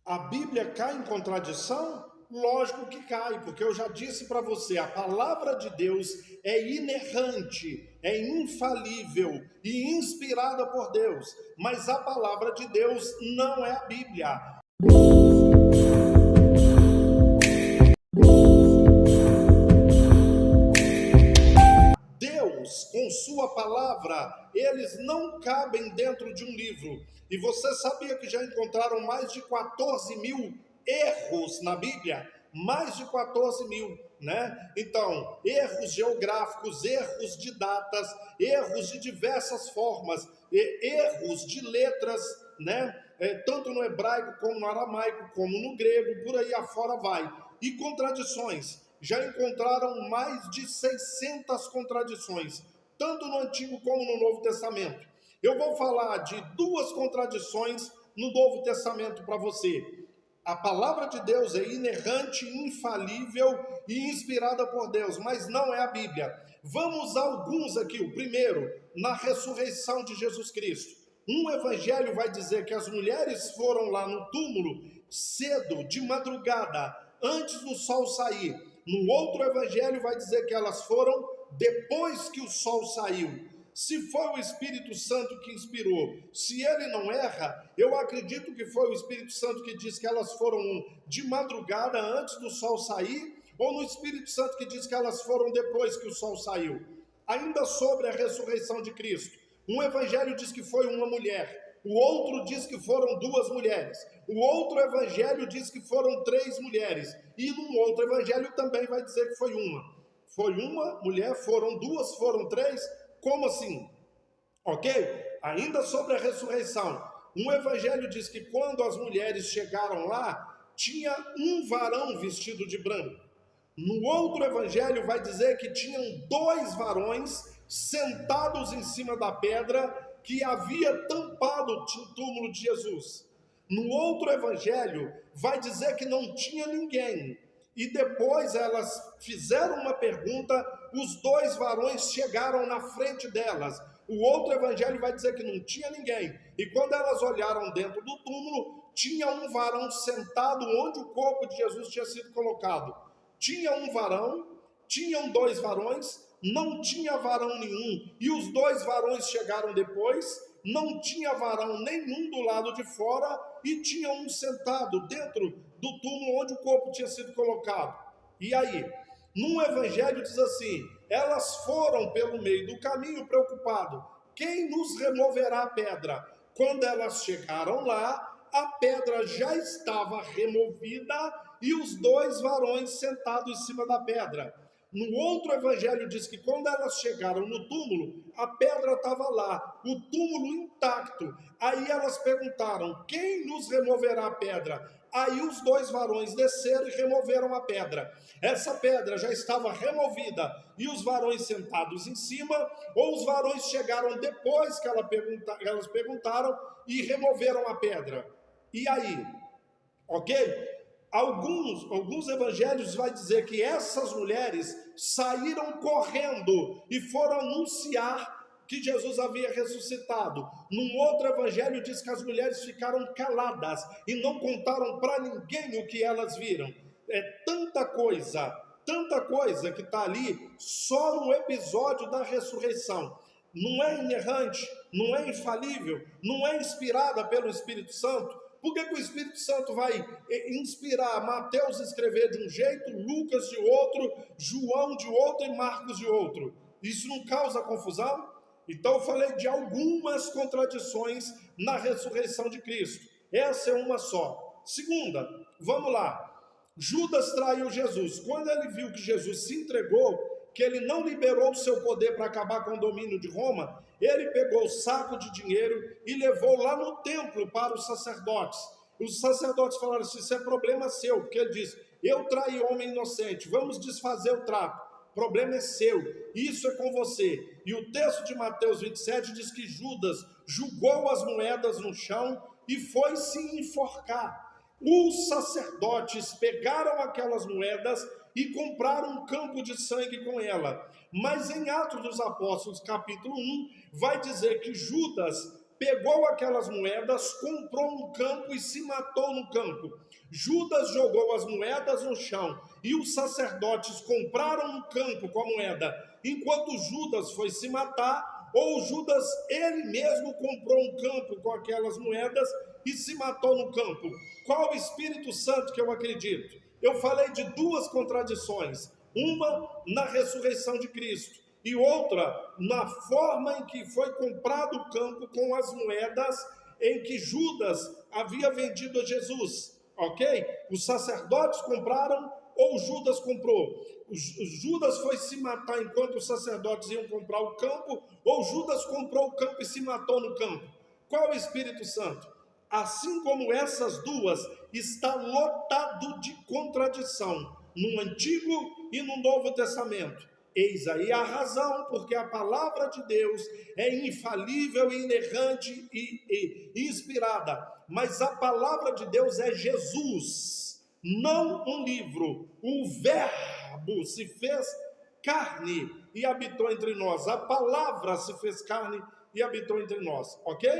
A Bíblia cai em contradição? Lógico que cai, porque eu já disse para você, a palavra de Deus é inerrante, é infalível e inspirada por Deus, mas a palavra de Deus não é a Bíblia. Deus, com sua palavra, eles não cabem dentro de um livro. E você sabia que já encontraram mais de 14 mil erros na Bíblia? Mais de 14 mil, né? Então, erros geográficos, erros de datas, erros de diversas formas, erros de letras, né? Tanto no hebraico como no aramaico, como no grego, por aí afora vai. E contradições. Já encontraram mais de 600 contradições, tanto no Antigo como no Novo Testamento. Eu vou falar de duas contradições no Novo Testamento para você. A palavra de Deus é inerrante, infalível e inspirada por Deus, mas não é a Bíblia. Vamos a alguns aqui. O primeiro, na ressurreição de Jesus Cristo. Um evangelho vai dizer que as mulheres foram lá no túmulo cedo, de madrugada, antes do sol sair. No outro evangelho vai dizer que elas foram depois que o sol saiu. Se foi o Espírito Santo que inspirou, se ele não erra, eu acredito que foi o Espírito Santo que diz que elas foram de madrugada antes do sol sair, ou no Espírito Santo que diz que elas foram depois que o sol saiu. Ainda sobre a ressurreição de Cristo, um evangelho diz que foi uma mulher, o outro diz que foram duas mulheres, o outro evangelho diz que foram três mulheres, e num outro evangelho também vai dizer que foi uma. Foi uma mulher, foram duas, foram três. Como assim? Ok? Ainda sobre a ressurreição, um evangelho diz que quando as mulheres chegaram lá, tinha um varão vestido de branco. No outro evangelho vai dizer que tinham dois varões sentados em cima da pedra que havia tampado o túmulo de Jesus. No outro evangelho vai dizer que não tinha ninguém. E depois elas fizeram uma pergunta, os dois varões chegaram na frente delas. O outro evangelho vai dizer que não tinha ninguém. E quando elas olharam dentro do túmulo, tinha um varão sentado onde o corpo de Jesus tinha sido colocado. Tinha um varão, tinham dois varões, não tinha varão nenhum. E os dois varões chegaram depois, não tinha varão nenhum do lado de fora e tinha um sentado dentro do túmulo onde o corpo tinha sido colocado. E aí, num evangelho diz assim, elas foram pelo meio do caminho preocupado, quem nos removerá a pedra? Quando elas chegaram lá, a pedra já estava removida e os dois varões sentados em cima da pedra. No outro evangelho diz que quando elas chegaram no túmulo, a pedra estava lá, o túmulo intacto. Aí elas perguntaram, quem nos removerá a pedra? Aí os dois varões desceram e removeram a pedra. Essa pedra já estava removida e os varões sentados em cima, ou os varões chegaram depois que elas perguntaram e removeram a pedra. E aí? Ok? Alguns evangelhos vai dizer que essas mulheres saíram correndo e foram anunciar que Jesus havia ressuscitado. Num outro evangelho diz que as mulheres ficaram caladas e não contaram para ninguém o que elas viram. É tanta coisa que está ali só no episódio da ressurreição. Não é inerrante, não é infalível, não é inspirada pelo Espírito Santo. Por que o Espírito Santo vai inspirar Mateus a escrever de um jeito, Lucas de outro, João de outro e Marcos de outro? Isso não causa confusão? Então eu falei de algumas contradições na ressurreição de Cristo. Essa é uma só. Segunda, vamos lá. Judas traiu Jesus. Quando ele viu que Jesus se entregou, que ele não liberou o seu poder para acabar com o domínio de Roma, ele pegou o saco de dinheiro e levou lá no templo para os sacerdotes. Os sacerdotes falaram assim, isso é problema seu, porque ele disse, eu traí homem inocente, vamos desfazer o trato. O problema é seu, isso é com você. E o texto de Mateus 27 diz que Judas jogou as moedas no chão e foi se enforcar. Os sacerdotes pegaram aquelas moedas e compraram um campo de sangue com ela. Mas em Atos dos Apóstolos, capítulo 1, vai dizer que Judas pegou aquelas moedas, comprou um campo e se matou no campo. Judas jogou as moedas no chão e os sacerdotes compraram um campo com a moeda, enquanto Judas foi se matar, ou Judas ele mesmo comprou um campo com aquelas moedas e se matou no campo. Qual o Espírito Santo que eu acredito? Eu falei de duas contradições, uma na ressurreição de Cristo e outra na forma em que foi comprado o campo com as moedas em que Judas havia vendido a Jesus, ok? Os sacerdotes compraram ou Judas comprou? Judas foi se matar enquanto os sacerdotes iam comprar o campo, ou Judas comprou o campo e se matou no campo? Qual é o Espírito Santo? Assim como essas duas, está lotado de contradição no Antigo e no Novo Testamento. Eis aí a razão, porque a palavra de Deus é infalível, inerrante e inspirada. Mas a palavra de Deus é Jesus, não um livro. O Verbo se fez carne e habitou entre nós. A palavra se fez carne e habitou entre nós, ok?